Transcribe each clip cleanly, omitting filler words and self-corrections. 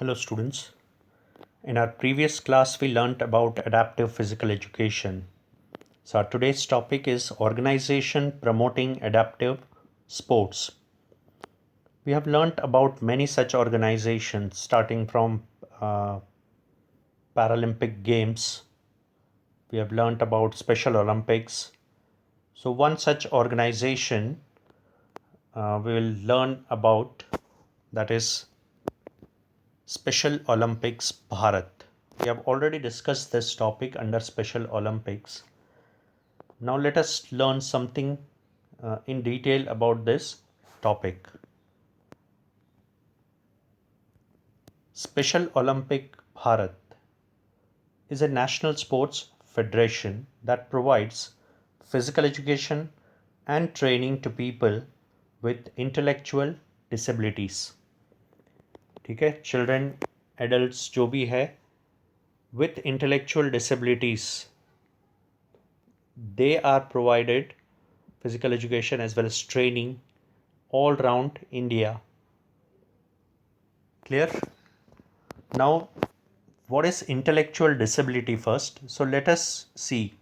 Hello students. In our previous class we learnt about adaptive physical education. So our today's topic is organization promoting adaptive sports. We have learnt about many such organizations starting from Paralympic Games. We have learnt about Special Olympics. So one such organization we will learn about, that is Special Olympics Bharat. We have already discussed this topic under Special Olympics. Now let us learn something in detail about this topic. Special Olympic Bharat is a national sports federation that provides physical education and training to people with intellectual disabilities. ठीक है, children, adults जो भी है with intellectual disabilities, they are provided physical education as well as training all around India. Clear? Now, what is intellectual disability first? So let us see.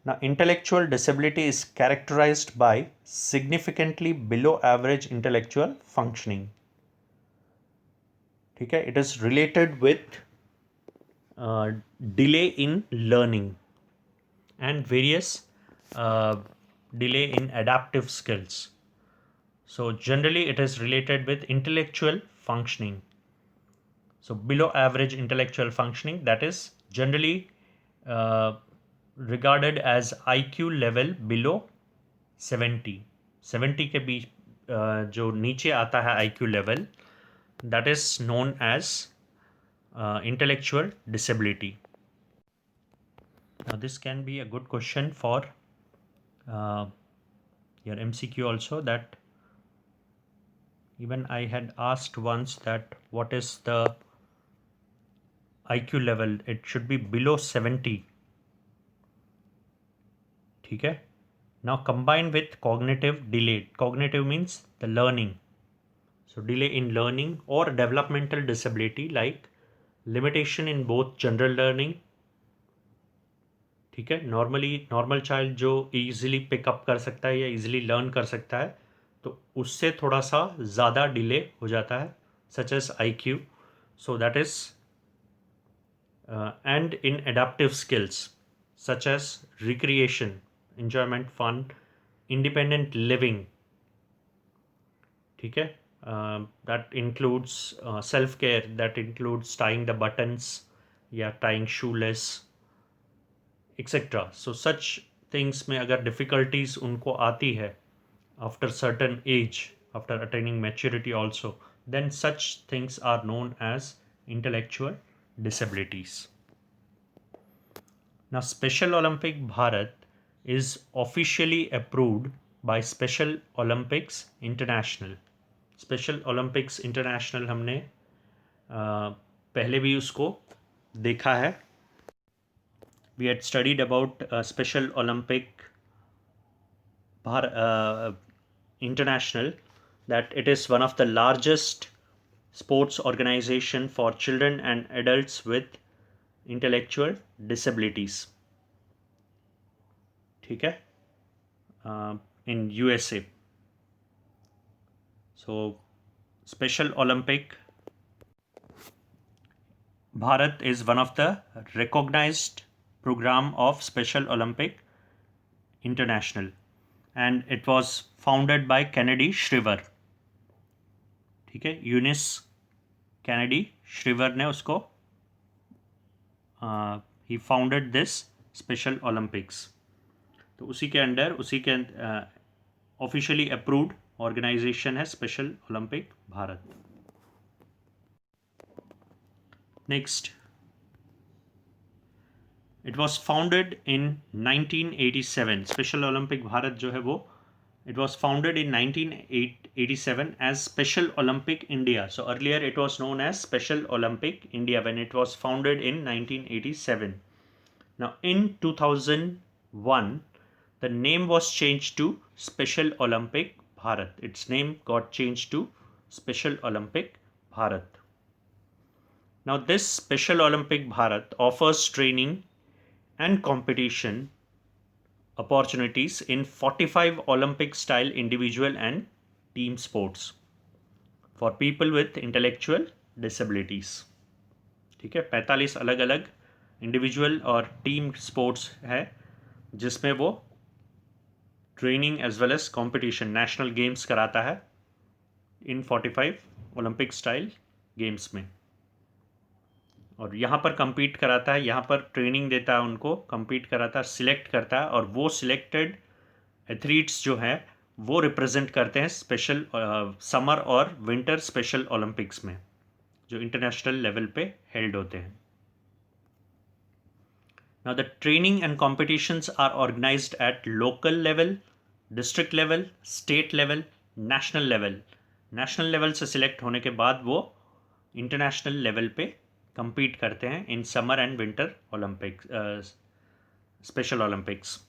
Now, intellectual disability is characterized by significantly below average intellectual functioning. Okay, it is related with delay in learning and various delay in adaptive skills. So generally it is related with intellectual functioning. So below average intellectual functioning, that is generally regarded as IQ level below 70. 70 के बीच जो नीचे आता है IQ level, that is known as intellectual disability. Now this can be a good question for your MCQ also, that even I had asked once that what is the IQ level. It should be below 70. ठीक है. Now combined with cognitive delay. Cognitive means the learning. So delay in learning or developmental disability like limitation in both general learning. ठीक है. Normal child जो easily pickup कर सकता है या easily learn कर सकता है, तो उससे थोड़ा सा ज़्यादा डिले हो जाता है, such as IQ. So that is and in adaptive skills such as recreation, enjoyment, fun, independent living. ठीक है. That includes self-care, that includes tying the buttons, yeah, tying shoelace, etc. So such things में अगर difficulties उनको आती है after certain age, after attaining maturity also, then such things are known as intellectual disabilities. Now, Special Olympic Bharat is officially approved by Special Olympics International. Special Olympics International हमने पहले भी उसको देखा है. We had studied about Special Olympic International, that it is one of the largest sports organization for children and adults with intellectual disabilities. ठीक है. In USA. So Special Olympic Bharat is one of the recognized program of Special Olympic International, and it was founded by Kennedy Shriver. ठीक है. Younis Kennedy श्रिवर ने उसको he founded this Special Olympics. तो उसी के under, उसी के ऑफिशियली अप्रूव्ड ऑर्गेनाइजेशन है special Olympic Bharat. Next, it was founded in 1987. Special Olympic Bharat जो है वो it was founded in 1987 as Special Olympic India. So earlier it was known as Special Olympic India when it was founded in 1987. Now in 2001 the name was changed to Special Olympic Bharat. Its name got changed to Special Olympic Bharat. Now, this Special Olympic Bharat offers training and competition opportunities in 45 Olympic style individual and team sports for people with intellectual disabilities. ठीक है, 45 अलग अलग individual और team sports है जिसमें वो training as well as competition national games कराता है इन 45 ओलंपिक स्टाइल गेम्स में, और यहाँ पर compete कराता है, यहाँ पर ट्रेनिंग देता है उनको, compete कराता है, सिलेक्ट करता है, और वो सिलेक्टेड एथलीट्स जो हैं वो रिप्रेजेंट करते हैं स्पेशल समर और विंटर स्पेशल ओलंपिक्स में जो इंटरनेशनल लेवल पे हेल्ड होते हैं. Now, the training and competitions are organized at local level, district level, state level, national level. National level से सिलेक्ट होने के बाद वो इंटरनेशनल लेवल पे compete करते हैं in summer and winter Olympics, special Olympics.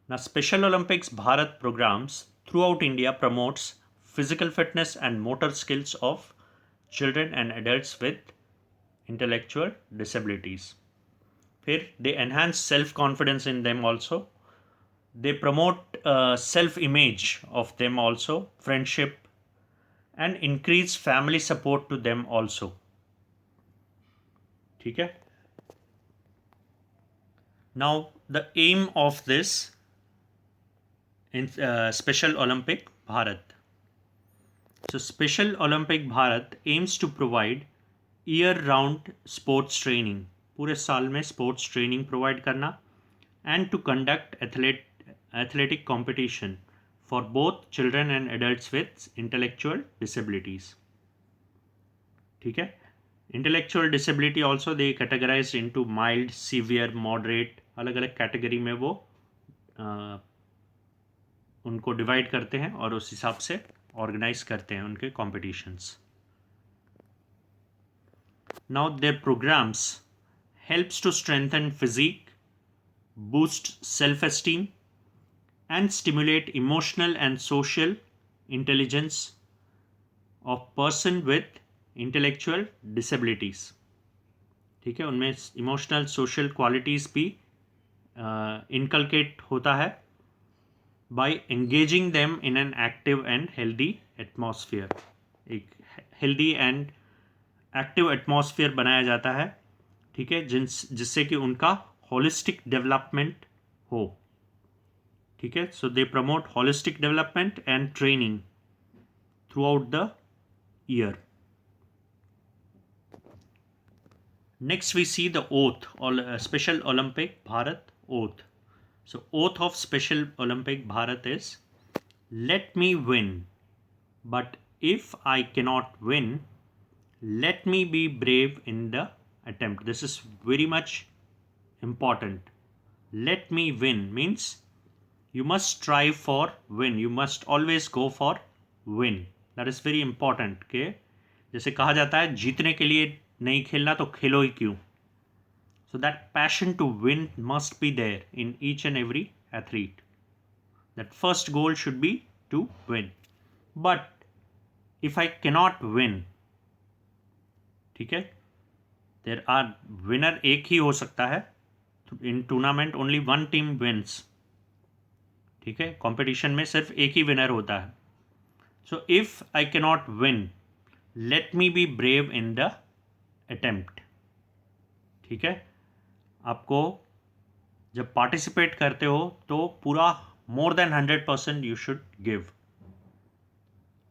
Now, Special Olympics Bharat programs throughout India promotes physical fitness and motor skills of children and adults with intellectual disabilities. फिर they enhance self-confidence in them also. They promote self-image of them also, friendship, and increase family support to them also. ठीक है. Now, the aim of this in Special Olympic Bharat. So, Special Olympic Bharat aims to provide year-round sports training. पूरे साल में sports training provide करना, and to conduct athletic competition for both children and adults with intellectual disabilities. ठीक है. Intellectual disability also they categorized into mild, severe, moderate. अलग अलग category में वो उनको डिवाइड करते हैं और उस हिसाब से ऑर्गेनाइज करते हैं उनके competitions. Now, their programs helps to strengthen physique, boost self-esteem, and stimulate emotional and social intelligence of person with intellectual disabilities. ठीक है, उनमें इमोशनल सोशल क्वालिटीज़ भी इनकलकेट होता है by engaging them in an active and healthy atmosphere. एक healthy and active atmosphere बनाया जाता है, ठीक है, जिससे कि उनका holistic development हो. ठीक है. So they promote holistic development and training throughout the year. Next we see the oath or Special Olympic Bharat oath. So oath of Special Olympic Bharat is, let me win, but if I cannot win, let me be brave in the attempt. This is very much important. Let me win means you must strive for win. You must always go for win. That is very important. के जैसे कहा जाता है जीतने के लिए नहीं खेलना तो खेलो ही क्यों. So that passion to win must be there in each and every athlete. That first goal should be to win. But if I cannot win, ठीक है, there are winner एक ही हो सकता है. In tournament only one team wins. ठीक है, competition में सिर्फ एक ही विनर होता है. So if I cannot win, let me be brave in the attempt. ठीक है, आपको जब पार्टिसिपेट करते हो तो पूरा more than 100% you should give.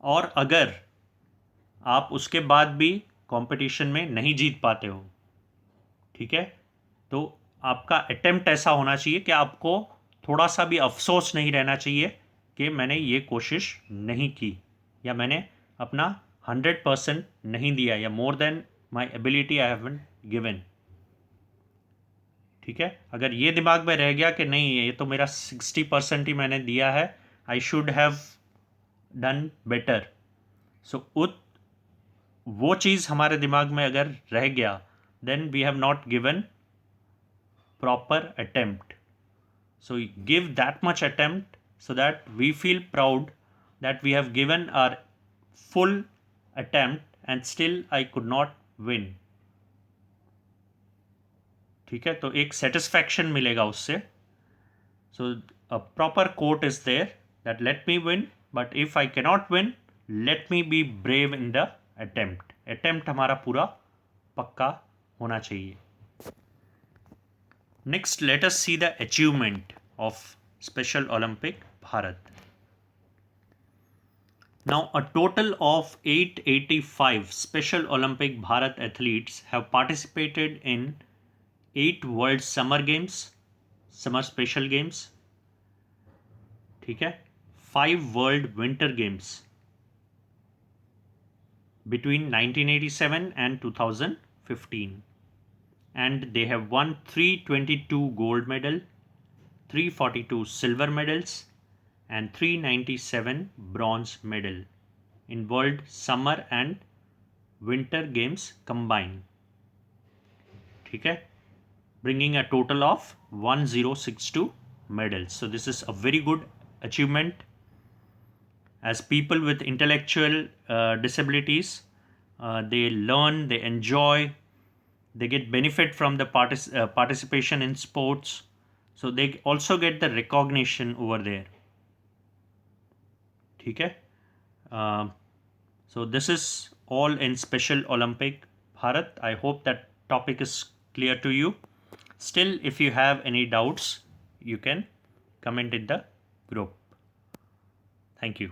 और अगर आप उसके बाद भी कंपटीशन में नहीं जीत पाते हो, ठीक है, तो आपका अटेम्प्ट ऐसा होना चाहिए कि आपको थोड़ा सा भी अफसोस नहीं रहना चाहिए कि मैंने ये कोशिश नहीं की या मैंने अपना 100% नहीं दिया या more than my ability I haven't given. ठीक है, अगर ये दिमाग में रह गया कि नहीं ये तो मेरा 60% ही मैंने दिया है, I should have done better. So वो चीज़ हमारे दिमाग में अगर रह गया, then we have not given proper attempt. So give that much attempt so that we feel proud that we have given our full attempt and still I could not win. ठीक है, तो एक सेटिस्फैक्शन मिलेगा उससे. So a proper quote is there that let me win, but if I cannot win, let me be brave in the attempt. Attempt हमारा पूरा पक्का होना चाहिए. Next, let us see the achievement of Special Olympic Bharat. Now, a total of 885 Special Olympic Bharat athletes have participated in 8 World Summer Games, Summer Special Games, ठीक है, 5 World Winter Games between 1987 and 2015, and they have won 322 gold medal, 342 silver medals, and 397 bronze medal in World Summer and Winter Games combined. ठीक है, bringing a total of 1062 medals. So this is a very good achievement. As people with intellectual disabilities, they learn, they enjoy, they get benefit from the participation in sports, so they also get the recognition over there. ठीक है, so this is all in Special Olympic Bharat. I hope that topic is clear to you. Still, if you have any doubts, you can comment in the group. Thank you.